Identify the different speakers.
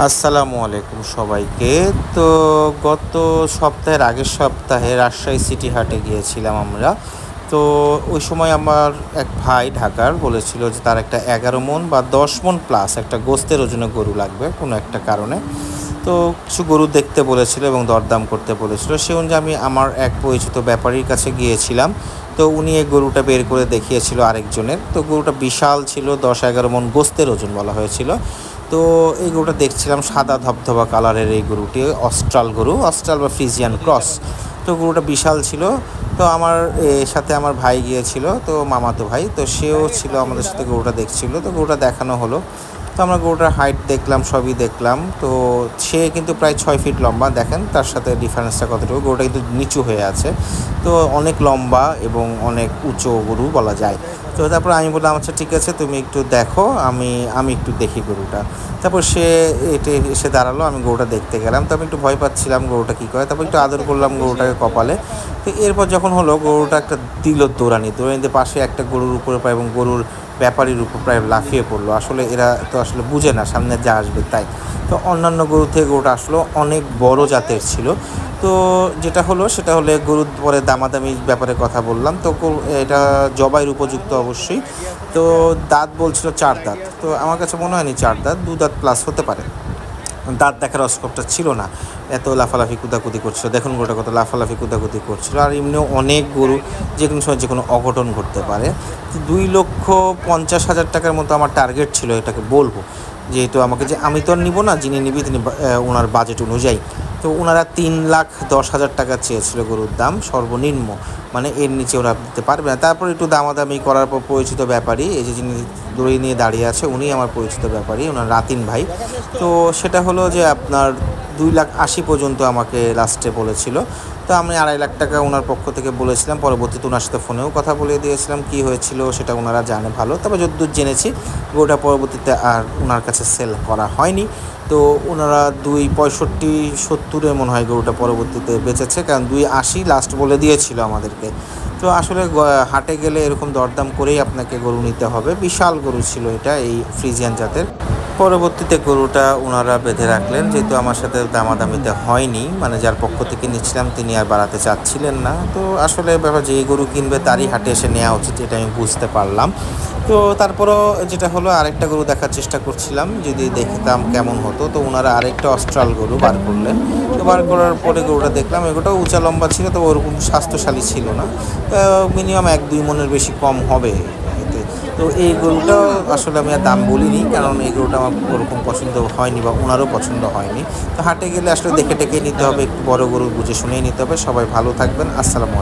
Speaker 1: আসসালামু আলাইকুম সবাইকে। তো গত সপ্তাহের আগের সপ্তাহে রাজশাহী সিটি হাটে গিয়েছিলাম আমরা। তো ওই সময় আমার এক ভাই ঢাকার বলেছিল যে তার একটা 11 মণ বা 10 মণ প্লাস একটা গোস্তের ওজনে গরু লাগবে কোনো একটা কারণে। তো কিছু গরু দেখতে বলেছিল এবং দরদাম করতে বলেছিল, সে অনুযায়ী আমি আমার এক পরিচিত ব্যাপারীর কাছে গিয়েছিলাম। তো উনি এই গরুটা বের করে দেখিয়েছিল আরেকজনের। তো গরুটা বিশাল ছিল, 10-11 মণ গোস্তের ওজন বলা হয়েছিল। তো এই গরুটা দেখছিলাম, সাদা ধবধবা কালারের এই গরুটি অস্ট্রাল গরু, অস্ট্রাল বা ফ্রিজিয়ান ক্রস। তো গরুটা বিশাল ছিল। তো আমার সাথে আমার ভাই গিয়েছিল, তো মামাতো ভাই, তো সেও ছিল আমাদের সাথে, গরুটা দেখছিল। তো গরুটা দেখানো হলো। তো আমরা গরুটার হাইট দেখলাম, সবই দেখলাম। তো সে কিন্তু প্রায় 6 ফিট লম্বা, দেখেন তার সাথে ডিফারেন্সটা কতটুকু। গরুটা কিন্তু নিচু হয়ে আছে, তো অনেক লম্বা এবং অনেক উঁচু গরু বলা যায়। তো তারপর আমি বললাম আচ্ছা ঠিক আছে, তুমি একটু দেখো, আমি আমি একটু দেখি গরুটা। তারপর সে এসে দাঁড়ালো, আমি গরুটা দেখতে গেলাম। তো আমি একটু ভয় পাচ্ছিলাম গরুটা কী করে। তারপর একটু আদর করলাম গরুটাকে কপালে। তো এরপর যখন হলো, গরুটা একটা দিল দৌড়ানিতে পাশে একটা গরুর উপরে প্রায়, এবং গরুর ব্যাপারীর উপর প্রায় লাফিয়ে পড়লো। আসলে এরা তো আসলে বুঝে না সামনে যা আসবে তাই। তো অন্যান্য গরু থেকে গরুটা আসলো অনেক বড় জাতের ছিল। তো যেটা হলো সেটা হলে গরুর পরে দামাদামি ব্যাপারে কথা বললাম। তো এটা জবাইয়ের উপযুক্ত অবশ্যই। তো দাঁত বলছিল 4 দাঁত, তো আমার কাছে মনে হয়নি 4 দাঁত, 2 দাঁত প্লাস হতে পারে। দাঁত দেখার স্কোপটা ছিল না, এত লাফালাফি কুদাকুদি করছিল। দেখুন গরুটা কত লাফালাফি কুদাকুদি করছিল। আর এমনিও অনেক গরু যে কোনো সময় যে কোনো অঘটন ঘটতে পারে। 2,50,000 টাকার মতো আমার টার্গেট ছিল এটাকে বলবো, যেহেতু আমাকে, যে আমি তো আর নিব না, যিনি নিবি তিনি ওনার বাজেট অনুযায়ী। তো ওনারা 3,10,000 টাকা চেয়েছিল গরুর দাম সর্বনিম্ন, মানে এর নিচে ওরা দিতে পারবে না। তারপর একটু দামাদামি করার পর পরিচিত ব্যাপারী, এই যে যিনি দড়ি নিয়ে দাঁড়িয়ে আছে উনি আমার পরিচিত ব্যাপারী, ওনার রাতিন ভাই। তো সেটা হলো যে আপনার 2,80,000 পর্যন্ত আমাকে লাস্টে বলেছিল। তো আমি 2.5 লাখ টাকা ওনার পক্ষ থেকে বলেছিলাম। পরবর্তীতে ওনার সাথে ফোনেও কথা বলে দিয়েছিলাম, কী হয়েছিল সেটা ওনারা জানে ভালো। তবে যতদূর জেনেছি গরুটা পরবর্তীতে আর ওনার কাছে সেল করা হয়নি। তো ওনারা 2,65-70 মনে হয় গরুটা পরবর্তীতে বেচেছে, কারণ 2,80 লাস্ট বলে দিয়েছিল আমাদেরকে। তো আসলে হাটে গেলে এরকম দরদাম করেই আপনাকে গরু নিতে হবে। বিশাল গরু ছিল এটা, এই ফ্রিজিয়ান জাতের। পরবর্তীতে গরুটা ওনারা বেঁধে রাখলেন, যেহেতু আমার সাথে দামাদামিতে হয়নি, মানে যার পক্ষ থেকে নিচ্ছিলাম তিনি আর বাড়াতে চাচ্ছিলেন না। তো আসলে ব্যাপার, যে গরু কিনবে তারই হাটে এসে নেওয়া উচিত, এটা আমি বুঝতে পারলাম। তো তারপরও যেটা হলো, আরেকটা গরু দেখার চেষ্টা করছিলাম যদি দেখতাম কেমন হতো। তো ওনারা আরেকটা অস্ট্রাল গরু বার করলেন। তো বার করার পরে গরুটা দেখলাম, এগুলোটাও উঁচা লম্বা ছিল, তো ওরকম স্বাস্থ্যশালী ছিল না। মিনিমাম 1-2 মণের বেশি কম হবে এতে। তো এই গরুটা আসলে আমি আর দাম বলিনি, কারণ এই গরুটা আমার ওরকম পছন্দ হয়নি বা ওনারও পছন্দ হয়নি। তো হাটে গেলে আসলে দেখে টেকে নিতে হবে, একটু বড় গরু বুঝে শুনেই নিতে হবে। সবাই ভালো থাকবেন, আসসালামু আলাইকুম।